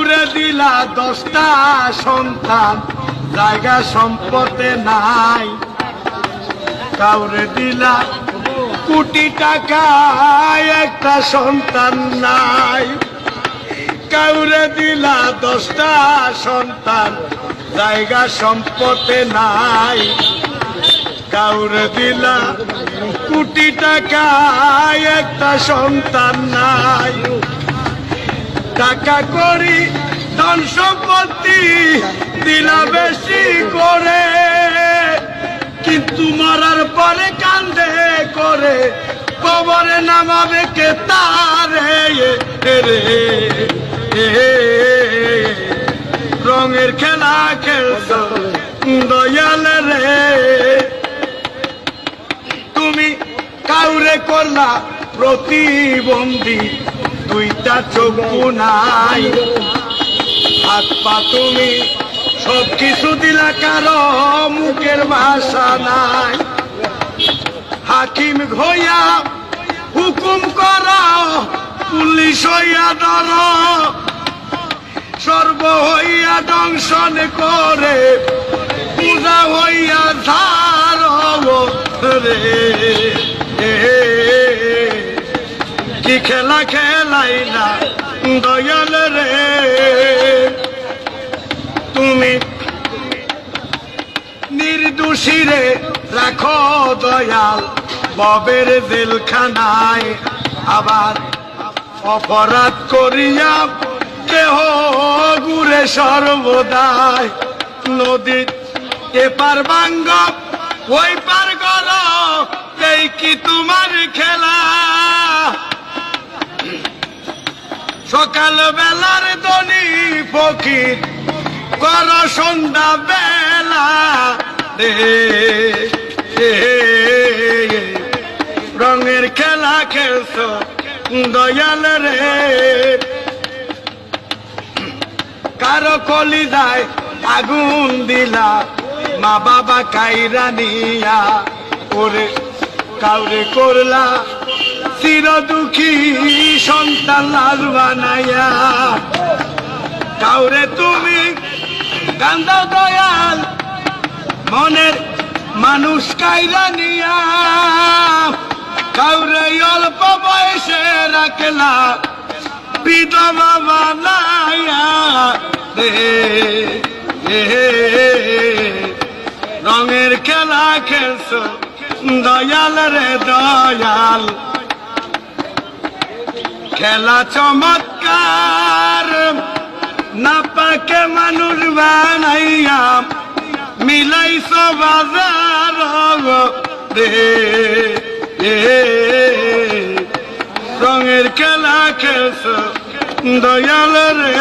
কাউরে দিলা 10টা সন্তান, জায়গা সম্পদে নাই। কাউরে দিলা কোটি টাকা, একটা সন্তান নাই। কাউরে দিলা 10টা সন্তান, জায়গা সম্পদে নাই। কাউরে দিলা কোটি টাকা, একটা সন্তান নাই। টাকা করি ধন সম্পত্তি দিলা বেশি করে, কিন্তু মরার পরে কান্দে করে, কবরে নামাবে কে তারে রে। রঙের খেলা খেলছো দয়াল রে। তুমি কাউরে করলা প্রতিবন্ধী, 2টা চক্ষু নাই। হাত পা তুমি সব কিছু দিলা, কারো মুখের ভাষা নাই। হাকিম হইয়া হুকুম করো, পুলিশ হইয়া ধর, সর্ব হইয়া দংশন করে, পূজা হইয়া ধার রে। কি খেলা খেলাইলা দয়াল রে। তুমি নির্দোষীরে রাখো দয়াল ববের জেলখানায়। আবার অপরাধ করিয়া কেহ ঘুরে সর্বদাই। নদীর এপার ভাঙ্গ ওই পার গল, এই কি তোমার খেলা। সকাল বেলার ধনী ফকির কর সন্ধ্যা বেলা রঙের খেলা খেলছো দয়াল রে। কারো কলিজায় আগুন দিলা, মা বাবা কাইরা নিয়া ওরে। কাউরে করলা চির দুঃখী, সন্তান লাল বানাইয়া। কাউরে তুমি কান্দাও দয়াল, মনের মানুষ কাইরা নিয়া। কাউরে অল্প বয়সে রাখলা, বিধবা বানাইয়া রে। রঙের খেলা খেলছো দয়াল রে দয়াল। খেলা চমৎকার, না পাকে মানুষ বানাইয়া মিলাইছো বাজার রে। রঙের খেলা খেলছো দয়াল রে।